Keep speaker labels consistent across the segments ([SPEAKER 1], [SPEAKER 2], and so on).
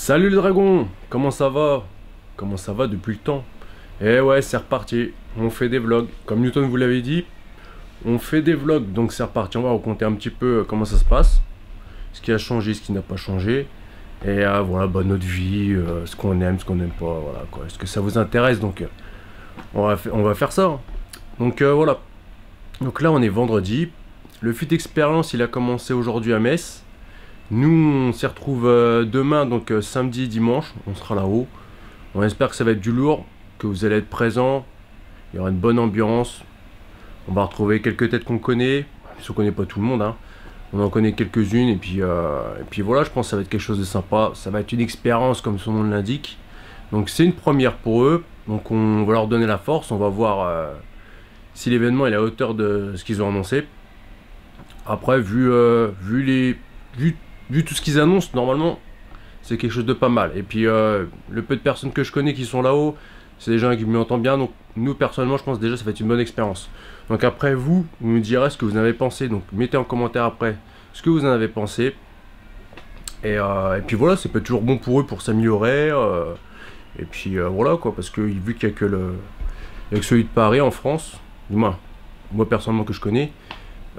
[SPEAKER 1] Salut les dragons, comment ça va? Comment ça va depuis le temps? Eh ouais, c'est reparti, on fait des vlogs. Comme Newton vous l'avait dit, on fait des vlogs, donc c'est reparti. On va raconter un petit peu comment ça se passe, ce qui a changé, ce qui n'a pas changé. Et voilà, bah, notre vie, ce qu'on aime, ce qu'on n'aime pas, voilà quoi. Est-ce que ça vous intéresse? Donc on va faire ça. Donc voilà. Donc là on est vendredi. Le FUT Experience il a commencé aujourd'hui à Metz. Nous on s'y retrouve demain, donc samedi, dimanche, on sera là-haut. On espère que ça va être du lourd, que vous allez être présents. Il y aura une bonne ambiance. On va retrouver quelques têtes qu'on connaît. Si on connaît pas tout le monde, hein. On en connaît quelques-unes et puis voilà, je pense que ça va être quelque chose de sympa. Ça va être une expérience comme son nom l'indique. Donc c'est une première pour eux. Donc on va leur donner la force. On va voir si l'événement est à la hauteur de ce qu'ils ont annoncé. Après, vu tout ce qu'ils annoncent, normalement, c'est quelque chose de pas mal. Et puis le peu de personnes que je connais qui sont là-haut, c'est des gens qui m'entendent bien. Donc nous, personnellement, je pense déjà ça va être une bonne expérience. Donc après, vous me direz ce que vous en avez pensé. Donc mettez en commentaire après ce que vous en avez pensé. Et puis voilà, c'est peut-être toujours bon pour eux pour s'améliorer. Et puis voilà quoi, parce que vu qu'il n'y a que celui de Paris en France, du moins, moi personnellement que je connais,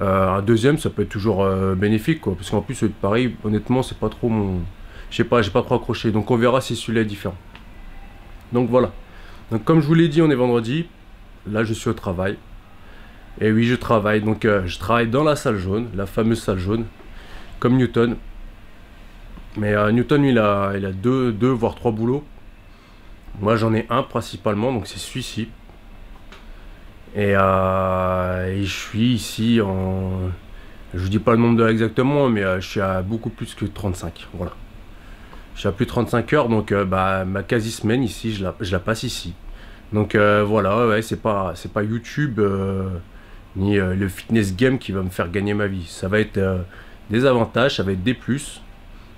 [SPEAKER 1] un deuxième ça peut être toujours bénéfique quoi. Parce qu'en plus celui de Paris, honnêtement, c'est pas trop mon... Je sais pas, j'ai pas trop accroché. Donc on verra si celui-là est différent. Donc voilà. Donc comme je vous l'ai dit, on est vendredi. Là je suis au travail. Et oui, je travaille. Donc je travaille dans la salle jaune, la fameuse salle jaune, comme Newton. Mais Newton, lui, il a deux voire trois boulots. Moi, j'en ai un principalement, donc c'est celui-ci. Et je suis ici en... Je vous dis pas le nombre d'heures exactement, mais je suis à beaucoup plus que 35. Voilà. Je suis à plus de 35 heures, donc bah, ma quasi-semaine ici, je la passe ici. Donc voilà, ouais, c'est pas YouTube... ni le fitness game qui va me faire gagner ma vie. Ça va être des avantages, ça va être des plus,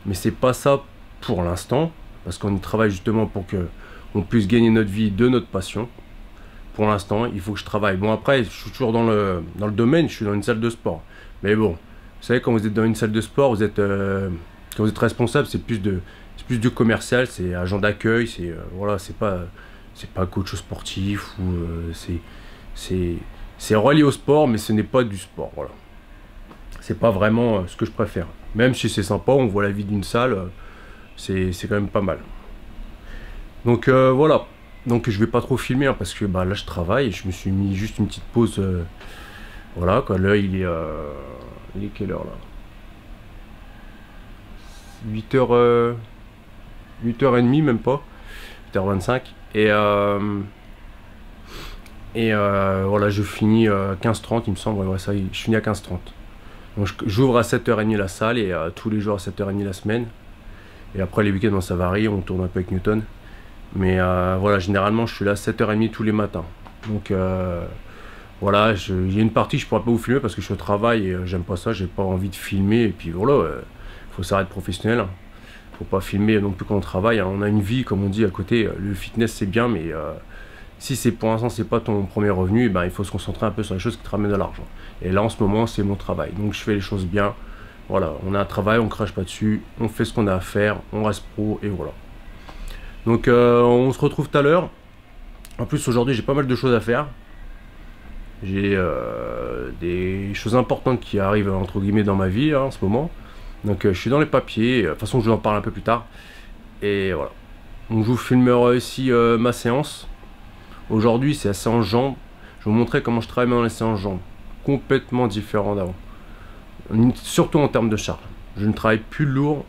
[SPEAKER 1] mais c'est pas ça pour l'instant, parce qu'on y travaille justement pour que on puisse gagner notre vie de notre passion. Pour l'instant, il faut que je travaille. Bon après, je suis toujours dans le domaine, je suis dans une salle de sport. Mais bon, vous savez, quand vous êtes dans une salle de sport, vous êtes quand vous êtes responsable, c'est plus du commercial, c'est agent d'accueil, c'est voilà, c'est pas coach sportif ou c'est relié au sport, mais ce n'est pas du sport, voilà. C'est pas vraiment ce que je préfère. Même si c'est sympa, on voit la vie d'une salle, c'est quand même pas mal. Donc voilà. Donc je vais pas trop filmer, hein, parce que bah, là je travaille, et je me suis mis juste une petite pause. Voilà, quoi. Là il est quelle heure là? 8h... 8h30, même pas. 8h25. Et voilà, je finis à 15h30, il me semble. Ouais, ça, je finis à 15h30. Donc j'ouvre à 7h30 la salle, et tous les jours à 7h30 la semaine. Et après les week-ends, ça varie, on tourne un peu avec Newton. Mais voilà, généralement, je suis là à 7h30 tous les matins. Donc voilà, il y a une partie que je pourrais pas vous filmer parce que je suis au travail et j'aime pas ça, j'ai pas envie de filmer. Et puis voilà, faut s'arrêter professionnel. Hein. Faut pas filmer non plus quand on travaille. Hein. On a une vie, comme on dit, à côté. Le fitness, c'est bien, mais... si c'est pour l'instant c'est pas ton premier revenu, ben, il faut se concentrer un peu sur les choses qui te ramènent de l'argent. Et là en ce moment c'est mon travail, donc je fais les choses bien. Voilà, on a un travail, on crache pas dessus, on fait ce qu'on a à faire, on reste pro et voilà. Donc on se retrouve tout à l'heure. En plus aujourd'hui j'ai pas mal de choses à faire. J'ai des choses importantes qui arrivent entre guillemets dans ma vie hein, en ce moment. Donc je suis dans les papiers, de toute façon je vous en parle un peu plus tard. Et voilà. Donc je vous filmerai aussi ma séance. Aujourd'hui, c'est la séance jambes. Je vais vous montrer comment je travaille dans les séances jambes. Complètement différent d'avant. Surtout en termes de charge. Je ne travaille plus lourd.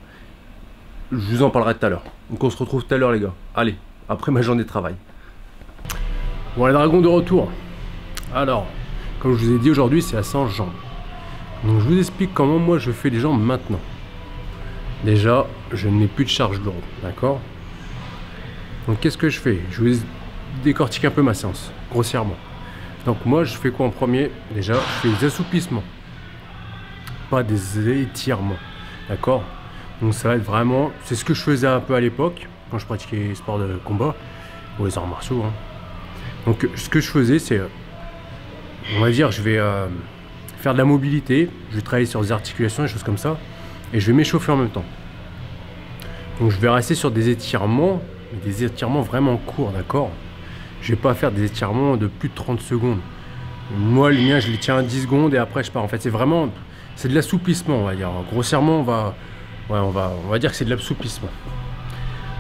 [SPEAKER 1] Je vous en parlerai tout à l'heure. Donc on se retrouve tout à l'heure les gars. Allez, après ma journée de travail. Bon les dragons de retour. Alors, comme je vous ai dit aujourd'hui, c'est la séance jambes. Donc je vous explique comment moi je fais les jambes maintenant. Déjà, je ne mets plus de charge lourde. D'accord? Donc qu'est-ce que je fais? Je vous décortiquer un peu ma séance, grossièrement. Donc moi je fais quoi en premier? Déjà je fais des assouplissements, pas des étirements, d'accord? Donc ça va être vraiment, c'est ce que je faisais un peu à l'époque quand je pratiquais les sports de combat ou les arts martiaux hein. Donc ce que je faisais c'est, on va dire, je vais faire de la mobilité, je vais travailler sur les articulations, des choses comme ça, et je vais m'échauffer en même temps. Donc je vais rester sur des étirements, mais des étirements vraiment courts, d'accord? Je vais pas faire des étirements de plus de 30 secondes. Moi, les miens, je les tiens à 10 secondes et après je pars. En fait, c'est vraiment, c'est de l'assouplissement, on va dire. Grossièrement, on va dire que c'est de l'assouplissement.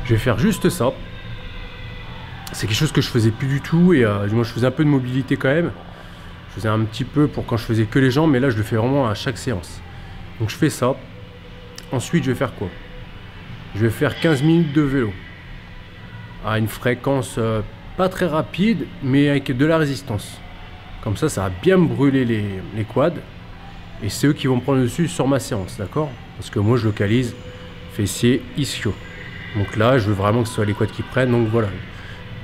[SPEAKER 1] Je vais faire juste ça. C'est quelque chose que je faisais plus du tout et moi je faisais un peu de mobilité quand même. Je faisais un petit peu pour quand je faisais que les jambes, mais là je le fais vraiment à chaque séance. Donc je fais ça. Ensuite, je vais faire quoi? Je vais faire 15 minutes de vélo à une fréquence pas très rapide, mais avec de la résistance. Comme ça va bien me brûler les quads. Et c'est eux qui vont prendre le dessus sur ma séance, d'accord? Parce que moi je localise fessier, ischio. Donc là, je veux vraiment que ce soit les quads qui prennent. Donc voilà,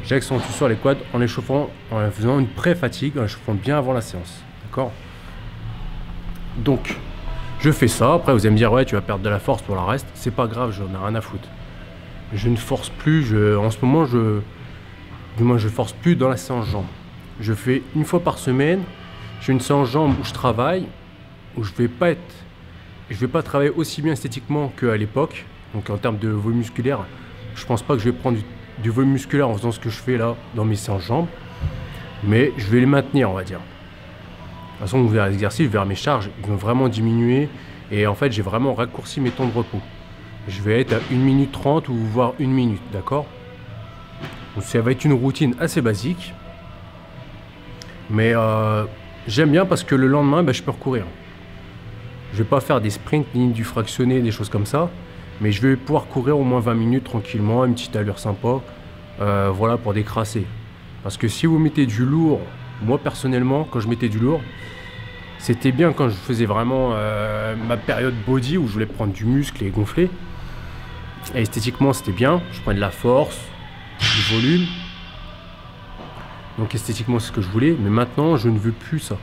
[SPEAKER 1] j'accentue sur les quads en échauffant, en faisant une pré-fatigue, en échauffant bien avant la séance, d'accord? Donc, je fais ça. Après, vous allez me dire, ouais, tu vas perdre de la force pour le reste. C'est pas grave, j'en ai rien à foutre. Je ne force plus. En ce moment, du moins, je force plus dans la séance jambes. Je fais une fois par semaine. J'ai une séance jambes où je travaille, où je vais pas travailler aussi bien esthétiquement qu'à l'époque. Donc en termes de volume musculaire, je pense pas que je vais prendre du volume musculaire en faisant ce que je fais là dans mes séances jambes, mais je vais les maintenir, on va dire. De toute façon, vous verrez l'exercice, vous verrez mes charges, ils vont vraiment diminuer et en fait, j'ai vraiment raccourci mes temps de repos. Je vais être à 1 minute 30 ou voire 1 minute, d'accord? Donc ça va être une routine assez basique, mais j'aime bien parce que le lendemain, je peux recourir. Je vais pas faire des sprints ni du fractionné, des choses comme ça. Mais je vais pouvoir courir au moins 20 minutes tranquillement, une petite allure sympa, voilà, pour décrasser. Parce que si vous mettez du lourd, moi personnellement, quand je mettais du lourd, c'était bien quand je faisais vraiment ma période body où je voulais prendre du muscle et gonfler. Et esthétiquement, c'était bien, je prenais de la force, du volume. Donc esthétiquement, c'est ce que je voulais, mais maintenant, je ne veux plus ça.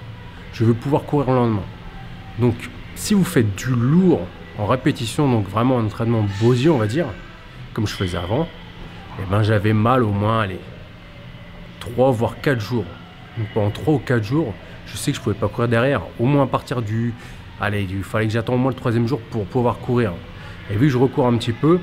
[SPEAKER 1] Je veux pouvoir courir le lendemain. Donc, si vous faites du lourd, en répétition, donc vraiment un entraînement body, on va dire, comme je faisais avant, et ben j'avais mal au moins, allez, 3 voire 4 jours. Donc pendant 3 ou 4 jours, je sais que je pouvais pas courir derrière. Au moins à partir il fallait que j'attende au moins le 3e jour pour pouvoir courir. Et vu que je recours un petit peu,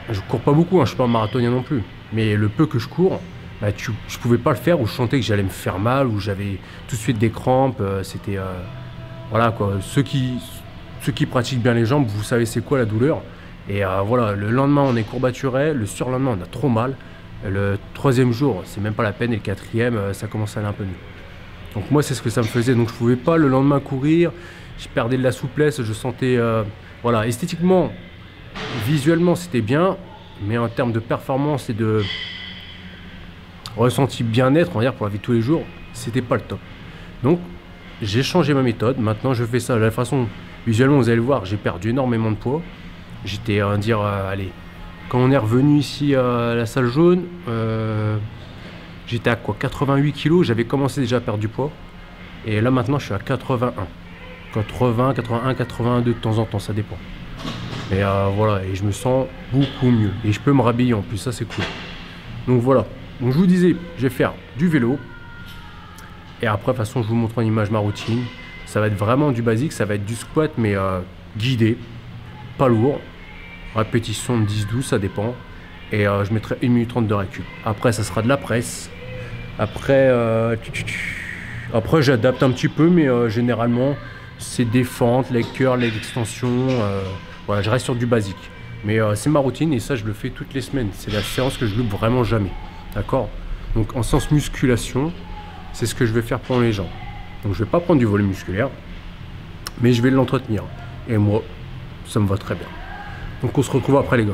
[SPEAKER 1] je cours pas beaucoup, hein, je suis pas un marathonien non plus. Mais le peu que je cours, je pouvais pas le faire, ou je sentais que j'allais me faire mal, ou j'avais tout de suite des crampes. C'était voilà quoi. Ceux qui pratiquent bien les jambes, vous savez c'est quoi la douleur. Et voilà, le lendemain on est courbaturé, le surlendemain on a trop mal. Le 3e jour, c'est même pas la peine, et le 4e, ça commence à aller un peu mieux. Donc moi c'est ce que ça me faisait, donc je pouvais pas le lendemain courir, je perdais de la souplesse, je sentais, voilà, esthétiquement, visuellement c'était bien, mais en termes de performance et de ressenti bien-être, on va dire pour la vie de tous les jours, c'était pas le top. Donc j'ai changé ma méthode, maintenant je fais ça de la façon, visuellement vous allez le voir, j'ai perdu énormément de poids. J'étais, on va dire, allez, quand on est revenu ici à la salle jaune, j'étais à quoi, 88 kg, j'avais commencé déjà à perdre du poids. Et là maintenant je suis à 81. 80, 81, 82 de temps en temps, ça dépend. Mais voilà, et je me sens beaucoup mieux. Et je peux me rhabiller en plus, ça c'est cool. Donc voilà, donc je vous disais, je vais faire du vélo. Et après, de toute façon, je vous montre en image ma routine. Ça va être vraiment du basique, ça va être du squat, mais guidé, pas lourd. Répétition de 10-12, ça dépend. Et je mettrai 1 minute 30 de récup. Après, ça sera de la presse. Après, après j'adapte un petit peu, mais généralement, c'est des fentes, les curls, les extensions. Voilà, je reste sur du basique. Mais c'est ma routine et ça, je le fais toutes les semaines. C'est la séance que je loupe vraiment jamais. D'accord? Donc, en sens musculation, c'est ce que je vais faire pour les jambes. Donc, je vais pas prendre du volume musculaire, mais je vais l'entretenir. Et moi, ça me va très bien. Donc, on se retrouve après, les gars.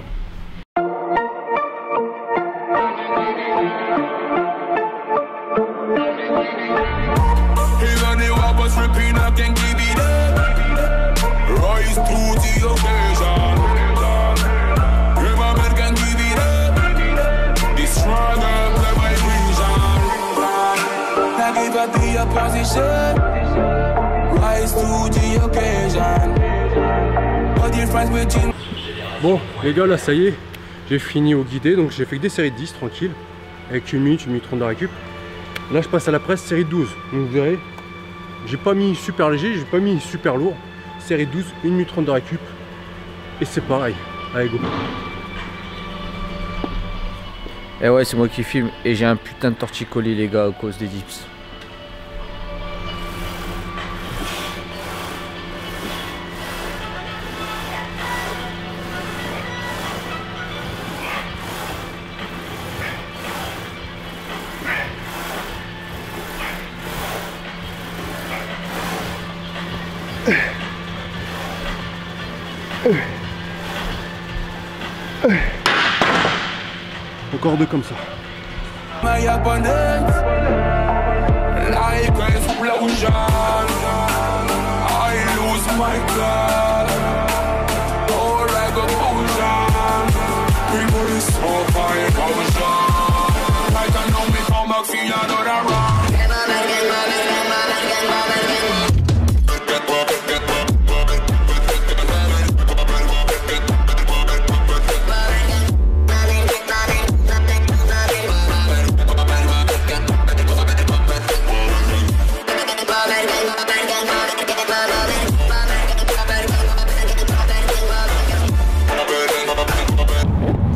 [SPEAKER 1] Bon les gars, là ça y est, j'ai fini au guidé, donc j'ai fait que des séries de 10 tranquille, avec 1 minute 30 de récup. Là je passe à la presse série de 12, donc vous verrez, j'ai pas mis super léger, j'ai pas mis super lourd, série de 12, 1 minute 30 de récup, et c'est pareil, Allez, go.
[SPEAKER 2] Et ouais, c'est moi qui filme et j'ai un putain de torticolis les gars à cause des dips.
[SPEAKER 1] Encore deux comme ça.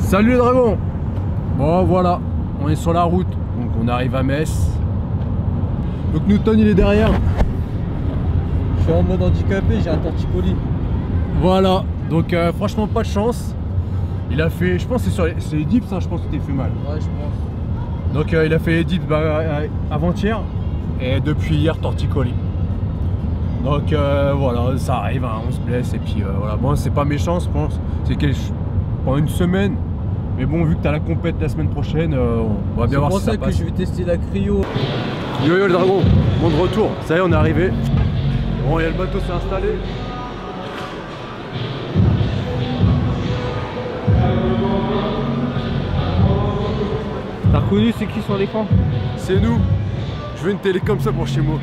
[SPEAKER 1] Salut les dragons. Bon voilà, on est sur la route, donc on arrive à Metz. Donc Newton il est derrière.
[SPEAKER 2] Je suis en mode handicapé, j'ai un torticolis.
[SPEAKER 1] Voilà, donc franchement pas de chance. Il a fait, je pense que c'est les dips, hein, je pense que tu t'es fait mal.
[SPEAKER 2] Ouais, je pense.
[SPEAKER 1] Donc il a fait les dips avant-hier et depuis hier torticolis. Donc voilà, ça arrive, hein, on se blesse et puis voilà. Bon, c'est pas méchant, je pense. C'est pendant une semaine. Mais bon, vu que t'as la compète la semaine prochaine, on va bien voir si ça passe.
[SPEAKER 2] C'est pour ça que je vais tester la cryo.
[SPEAKER 1] Yo yo le dragon, bon de retour. Ça y est, on est arrivé. Bon, il y a le bateau s'est installé.
[SPEAKER 2] T'as reconnu c'est qui sur l'écran?
[SPEAKER 1] C'est nous. Je veux une télé comme ça pour chez moi.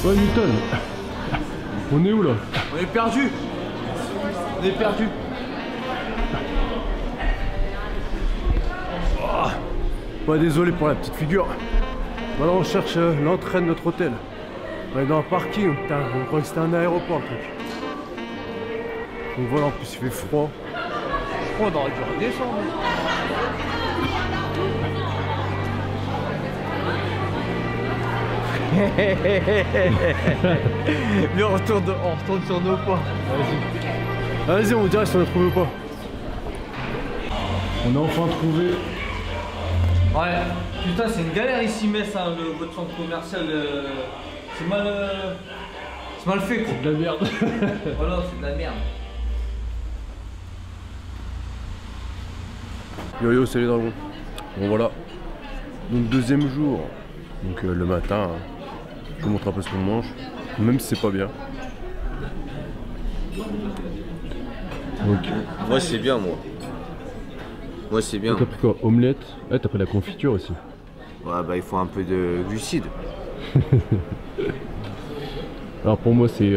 [SPEAKER 1] Ouais Newton, on est où là?
[SPEAKER 2] On est perdu. On est perdu.
[SPEAKER 1] Oh, ouais, désolé pour la petite figure. Maintenant on cherche l'entrée de notre hôtel. On est dans un parking, putain, on croyait que c'était un aéroport le truc. Donc voilà, en plus il fait froid.
[SPEAKER 2] Je crois qu'on aurait dû redescendre. Mais on retourne sur nos pas.
[SPEAKER 1] Vas-y. Vas-y, on dirait si on a trouvé ou pas. On a enfin trouvé.
[SPEAKER 2] Ouais, putain, c'est une galère ici, Metz, hein, votre centre commercial. C'est mal fait quoi.
[SPEAKER 1] C'est de la merde.
[SPEAKER 2] Voilà, c'est de la merde.
[SPEAKER 1] Yo yo, c'est les dragons. Bon voilà. Donc deuxième jour. Donc le matin, je vous montre un peu ce qu'on mange. Même si c'est pas bien. Donc,
[SPEAKER 3] moi c'est bien moi. Moi c'est bien.
[SPEAKER 1] T'as pris quoi? Omelette? Ouais, t'as pris la confiture aussi.
[SPEAKER 3] Ouais bah il faut un peu de glucides.
[SPEAKER 1] Alors pour moi c'est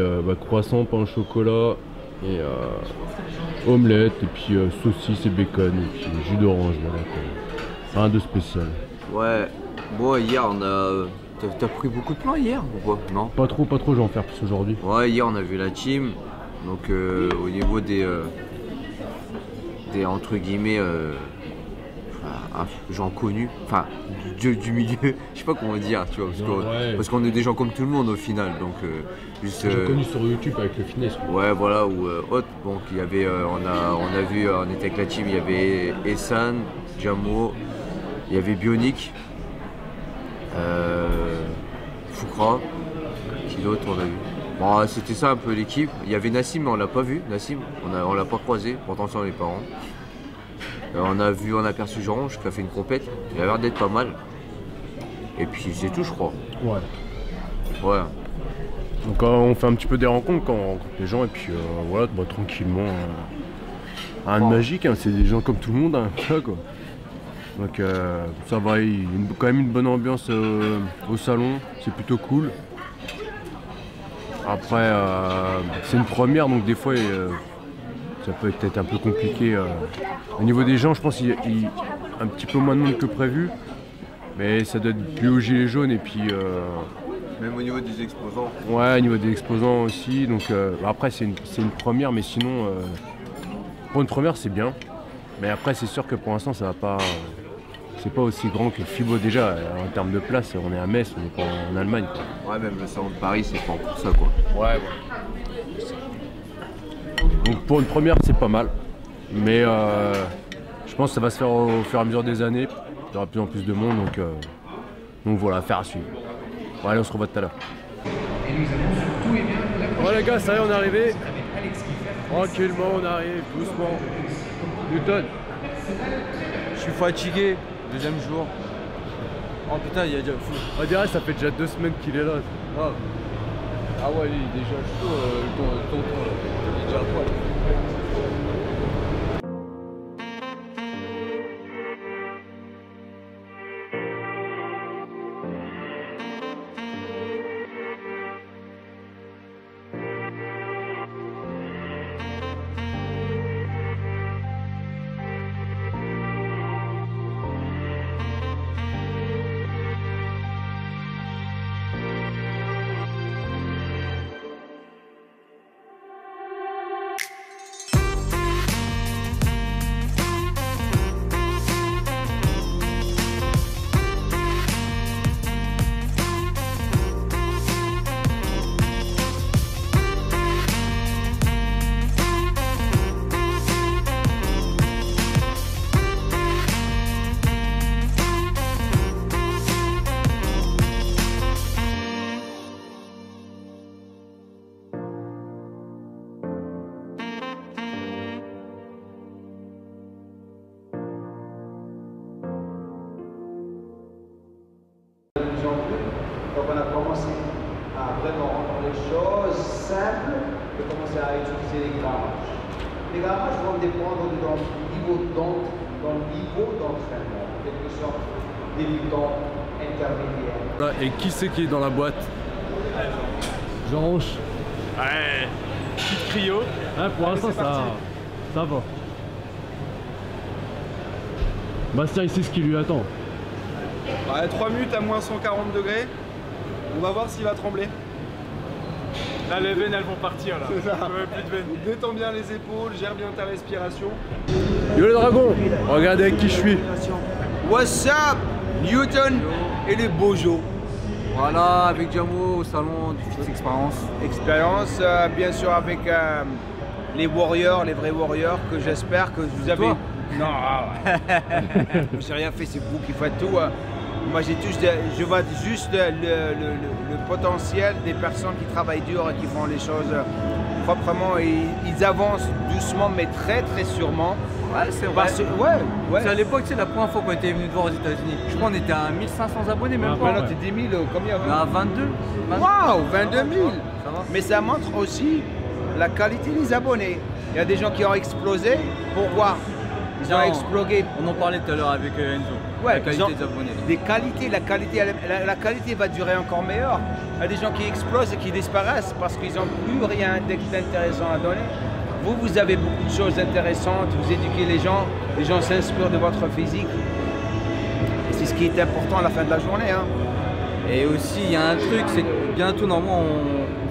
[SPEAKER 1] croissant, pain au chocolat et omelette et puis saucisse et bacon et puis jus d'orange, voilà quoi. Rien de spécial.
[SPEAKER 3] Ouais, bon hier on a... T'as pris beaucoup de plats hier ou quoi? Non?
[SPEAKER 1] Pas trop, je vais en faire plus aujourd'hui.
[SPEAKER 3] Ouais, hier on a vu la team, donc au niveau des entre guillemets gens connus, enfin du milieu, je sais pas comment dire, tu vois, parce qu'on est des gens comme tout le monde au final, donc juste
[SPEAKER 1] j'ai connu sur YouTube avec le fitness.
[SPEAKER 3] Ouais, voilà, ou autre. Donc il y avait, on a vu, on était avec la team, il y avait Essan, Jamo, il y avait Bionic, Foukra, qui d'autre on a vu. Bon, c'était ça un peu l'équipe. Il y avait Nassim, mais on l'a pas vu. Nassim, on l'a pas croisé, pourtant c'est les parents. On a aperçu Jean-Ronge qui a fait une compète, il a l'air d'être pas mal. Et puis c'est tout, je crois.
[SPEAKER 1] Ouais.
[SPEAKER 3] Ouais.
[SPEAKER 1] Donc on fait un petit peu des rencontres quand on rencontre les gens et puis voilà, tranquillement. Rien de magique, hein, c'est des gens comme tout le monde, hein, ça, quoi. Donc ça va, il y a quand même une bonne ambiance au salon, c'est plutôt cool. Après c'est une première, donc des fois ça peut être un peu compliqué. Au niveau des gens, je pense qu'il y a un petit peu moins de monde que prévu. Mais ça doit être plus aux gilets jaunes et puis...
[SPEAKER 3] Même au niveau des exposants.
[SPEAKER 1] Ouais, au niveau des exposants aussi. Donc après c'est une première, mais sinon pour une première c'est bien. Mais après c'est sûr que pour l'instant ça va pas... c'est pas aussi grand que FIBO déjà. En termes de place, on est à Metz, on n'est pas en Allemagne, quoi.
[SPEAKER 3] Ouais, même le salon de Paris c'est pas pour ça, quoi.
[SPEAKER 1] Ouais. Donc pour une première c'est pas mal. Mais je pense que ça va se faire au fur et à mesure des années. Il y aura de plus en plus de monde, donc voilà, affaire à suivre. Bon, allez, on se revoit tout à l'heure. Bon les gars, ça y est, on est arrivé. Tranquillement, on arrive, doucement. Newton.
[SPEAKER 2] Je suis fatigué, deuxième jour. Oh putain, il y a déjà fou.
[SPEAKER 1] On dirait ça fait déjà 2 semaines qu'il est là.
[SPEAKER 2] Ah, ah ouais, il est déjà chaud, le tonton, il est déjà à poil.
[SPEAKER 4] Donc on a commencé à vraiment rendre les choses simples et commencer à utiliser les grammages. Les grammages vont dépendre de ton niveau d'entraînement, en quelque sorte débutant, intermédiaire.
[SPEAKER 1] Voilà, et qui c'est qui est dans la boîte? Jean-Ronge. Ouais, petite cryo. Ouais, pour l'instant ça va. Bastien il sait ce qui lui attend.
[SPEAKER 5] Ouais, 3 minutes à moins 140 degrés. On va voir s'il va trembler.
[SPEAKER 2] Là, les veines, elles vont partir là.
[SPEAKER 5] C'est ça.
[SPEAKER 2] Ouais, plus de veines.
[SPEAKER 5] Détends bien les épaules, gère bien ta respiration.
[SPEAKER 1] Yo les dragons, regardez avec qui je suis.
[SPEAKER 3] What's up, Newton et les Bojo. Voilà, avec Jamo au salon du Fitness Expérience.
[SPEAKER 5] Expérience, bien sûr, avec les warriors, les vrais warriors, que j'espère que vous avez.
[SPEAKER 3] Toi
[SPEAKER 5] Non, j'ai rien fait, c'est vous qui faites tout. Moi, je vois juste le potentiel des personnes qui travaillent dur et qui font les choses proprement. Et ils avancent doucement, mais très très sûrement.
[SPEAKER 2] Ouais, c'est vrai.
[SPEAKER 5] Ouais.
[SPEAKER 2] C'est à l'époque, c'est la première fois qu'on était venu te voir aux États-Unis. Je crois qu'on était à 1500 abonnés, même pas.
[SPEAKER 5] Maintenant, t'es 10 000, combien?
[SPEAKER 2] À 22.
[SPEAKER 5] Waouh, 22 000.
[SPEAKER 2] Ça va.
[SPEAKER 5] Mais ça montre aussi la qualité des abonnés. Il y a des gens qui ont explosé pour voir. Ils ont explosé.
[SPEAKER 2] On en parlait tout à l'heure avec Enzo.
[SPEAKER 5] Ouais,
[SPEAKER 2] la qualité des abonnés.
[SPEAKER 5] La qualité va durer encore meilleure. Il y a des gens qui explosent et qui disparaissent parce qu'ils n'ont plus rien d'intéressant à donner. Vous avez beaucoup de choses intéressantes, vous éduquez les gens s'inspirent de votre physique. C'est ce qui est important à la fin de la journée. Hein.
[SPEAKER 2] Et aussi, il y a un truc, c'est que bientôt, normalement,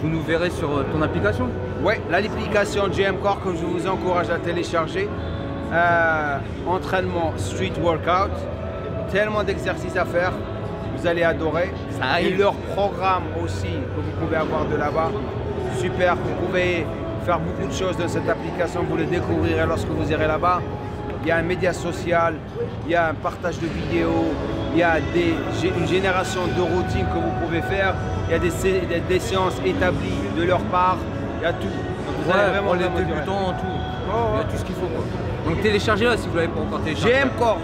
[SPEAKER 2] vous nous verrez sur ton application.
[SPEAKER 5] Oui, l'application GM Core que je vous encourage à télécharger. Entraînement street workout, tellement d'exercices à faire, vous allez adorer.
[SPEAKER 2] Ça arrive.
[SPEAKER 5] Et leur programme aussi que vous pouvez avoir de là-bas, super. Vous pouvez faire beaucoup de choses dans cette application, vous le découvrirez lorsque vous irez là-bas. Il y a un média social, il y a un partage de vidéos, il y a une génération de routines que vous pouvez faire, il y a des séances établies de leur part, il y a tout. Donc vous allez vraiment
[SPEAKER 2] pour les débutants, tout. Il y a tout ce qu'il faut, quoi. Donc téléchargez-le si vous l'avez pas encore téléchargé.
[SPEAKER 5] GM Core,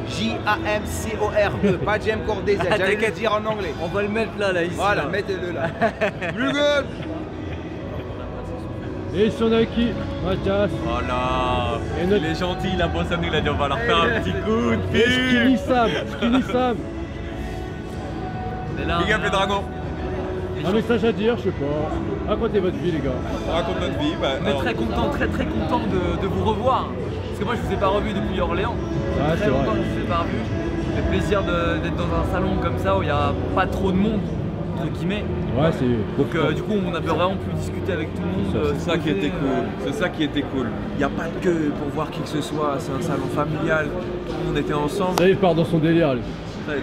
[SPEAKER 5] J-A-M-C-O-R-E, pas GM Core DZ, j'allais le dire en anglais.
[SPEAKER 2] On va le mettre là, ici.
[SPEAKER 5] Voilà,
[SPEAKER 2] là.
[SPEAKER 5] mettez-le là. Plus good.
[SPEAKER 6] Et ici on a qui? Mathias.
[SPEAKER 7] Voilà.
[SPEAKER 6] Et notre-
[SPEAKER 7] Il est gentil, il a pensé à nous, il a dit on va leur faire un petit coup de
[SPEAKER 6] Et
[SPEAKER 7] pied.
[SPEAKER 6] Skinny Sam. Skinny Sam.
[SPEAKER 2] Et là,
[SPEAKER 7] Big up les dragons.
[SPEAKER 6] Un message à dire, je sais pas. Racontez votre vie les gars.
[SPEAKER 7] On raconte notre vie.
[SPEAKER 8] On est très content de vous revoir. Parce que moi je vous ai pas revu depuis Orléans.
[SPEAKER 6] Ah,
[SPEAKER 8] Très
[SPEAKER 6] c'est vrai.
[SPEAKER 8] longtemps que je vous ai pas revu. Ça fait plaisir d'être dans un salon comme ça où il n'y a pas trop de monde, entre guillemets.
[SPEAKER 6] Ouais, c'est.
[SPEAKER 8] Donc du coup on a vraiment pu discuter avec tout le monde.
[SPEAKER 7] C'est ça qui était cool. C'est ça qui était cool. Il n'y a pas de queue pour voir qui que ce soit. C'est un salon familial. Tout le monde était ensemble.
[SPEAKER 6] Ça y est, il part dans son délire lui.
[SPEAKER 7] Ça
[SPEAKER 6] Il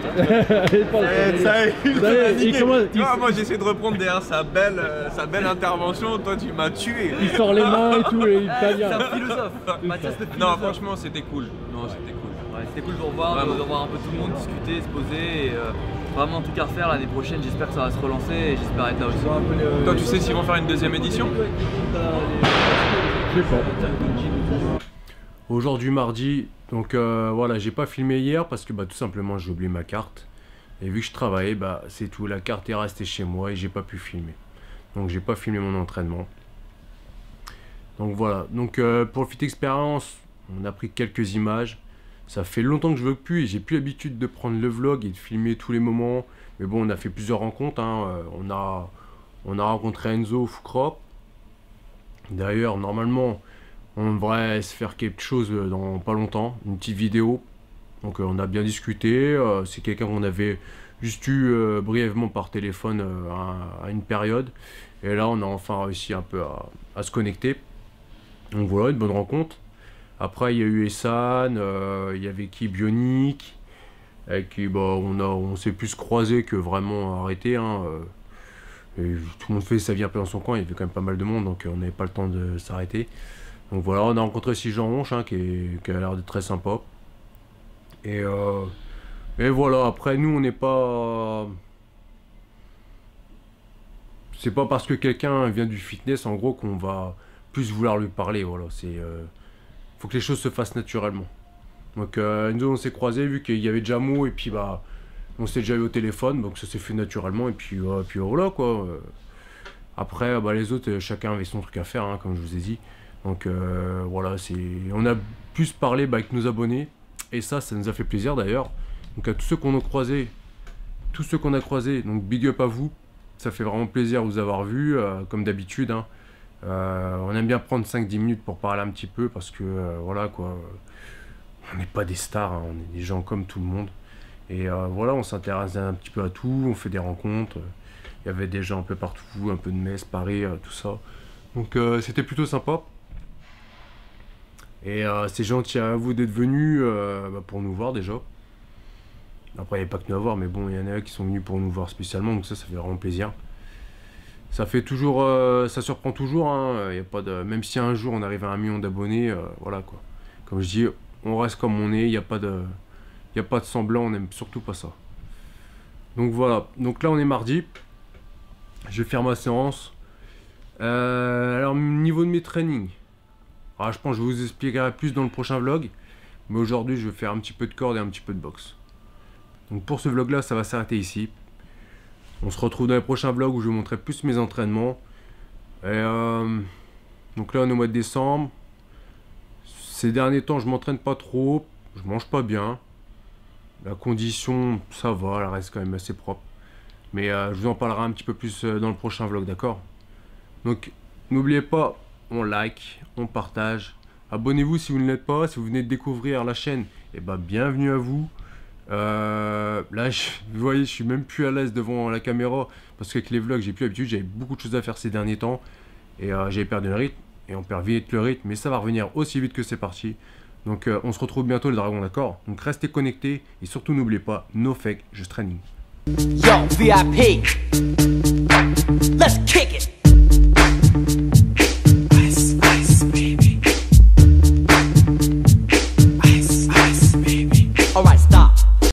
[SPEAKER 6] part dans son délire.
[SPEAKER 7] Ça y est,
[SPEAKER 6] il commence-
[SPEAKER 7] Tu vois, moi j'essaie de reprendre derrière sa belle intervention. Toi tu m'as tué.
[SPEAKER 6] Il sort les mains et tout, et il
[SPEAKER 8] C'est
[SPEAKER 6] t'a
[SPEAKER 8] un philosophe. Mathias le
[SPEAKER 7] Non,
[SPEAKER 8] philosophe.
[SPEAKER 7] franchement c'était cool. Non, c'était cool.
[SPEAKER 8] Ouais, c'était cool de vous revoir,
[SPEAKER 7] Vraiment.
[SPEAKER 8] de voir un peu tout le monde discuter, se poser et vraiment tout cas refaire l'année prochaine. J'espère que ça va se relancer et j'espère être là aussi.
[SPEAKER 7] Toi tu sais s'ils vont faire une deuxième édition?
[SPEAKER 6] Je sais pas.
[SPEAKER 1] Aujourd'hui mardi, donc voilà, j'ai pas filmé hier parce que tout simplement j'ai oublié ma carte. Et vu que je travaillais, c'est tout, la carte est restée chez moi et j'ai pas pu filmer. Donc j'ai pas filmé mon entraînement. Donc voilà, donc pour le Fit Experience, on a pris quelques images. Ça fait longtemps que je vlog plus et j'ai plus l'habitude de prendre le vlog et de filmer tous les moments. Mais bon, on a fait plusieurs rencontres, hein. On a rencontré Enzo Foucrop. D'ailleurs, normalement, on devrait se faire quelque chose dans pas longtemps, une petite vidéo. Donc on a bien discuté, c'est quelqu'un qu'on avait juste eu brièvement par téléphone à une période. Et là on a enfin réussi un peu à se connecter. Donc voilà, une bonne rencontre. Après il y a eu Essan, il y avait qui Bionic, avec qui on s'est plus croisé que vraiment arrêté. Hein, et tout le monde fait sa vie un peu dans son coin, il y avait quand même pas mal de monde, donc on n'avait pas le temps de s'arrêter. Donc voilà, on a rencontré aussi Jean Honche, hein, qui a l'air d'être très sympa. Et voilà, après nous on n'est pas... C'est pas parce que quelqu'un vient du fitness en gros qu'on va plus vouloir lui parler, voilà. Faut que les choses se fassent naturellement. Donc nous on s'est croisés vu qu'il y avait déjà Mo et puis on s'est déjà eu au téléphone, donc ça s'est fait naturellement et puis voilà quoi. Après les autres, chacun avait son truc à faire, hein, comme je vous ai dit. Donc voilà, on a plus parlé avec nos abonnés. Et ça nous a fait plaisir d'ailleurs. Donc à tous ceux qu'on a croisés, donc big up à vous. Ça fait vraiment plaisir de vous avoir vu, comme d'habitude. Hein. On aime bien prendre 5-10 minutes pour parler un petit peu parce que voilà quoi. On n'est pas des stars, hein, on est des gens comme tout le monde. Et voilà, on s'intéresse un petit peu à tout, on fait des rencontres. Il y avait des gens un peu partout, un peu de Metz, Paris, tout ça. Donc c'était plutôt sympa. Et c'est gentil à vous d'être venus pour nous voir déjà. Après il n'y avait pas que nous à voir, mais bon, il y en a qui sont venus pour nous voir spécialement, donc ça fait vraiment plaisir. Ça fait toujours, ça surprend toujours, hein, y a pas de, même si un jour on arrive à 1 million d'abonnés, voilà quoi. Comme je dis, on reste comme on est, il n'y a pas de semblant, on n'aime surtout pas ça. Donc voilà, donc là on est mardi, je vais faire ma séance. Alors niveau de mes trainings, alors, je pense que je vous expliquerai plus dans le prochain vlog, mais aujourd'hui je vais faire un petit peu de corde et un petit peu de boxe. Donc pour ce vlog là ça va s'arrêter ici. On se retrouve dans les prochains vlogs où je vous montrerai plus mes entraînements. Et donc là on est au mois de décembre. Ces derniers temps je m'entraîne pas trop, je mange pas bien. La condition ça va, elle reste quand même assez propre. Mais je vous en parlerai un petit peu plus dans le prochain vlog, d'accord? Donc n'oubliez pas, on like, on partage. Abonnez-vous si vous ne l'êtes pas. Si vous venez de découvrir la chaîne, et bah bienvenue à vous. Là, vous voyez, je suis même plus à l'aise devant la caméra parce qu'avec les vlogs, j'ai plus l'habitude. J'avais beaucoup de choses à faire ces derniers temps et j'avais perdu le rythme. Et on perd vite le rythme, mais ça va revenir aussi vite que c'est parti. Donc on se retrouve bientôt les dragons, d'accord? Donc restez connectés et surtout n'oubliez pas, no fake, just training.
[SPEAKER 9] Yo, VIP, let's kick it.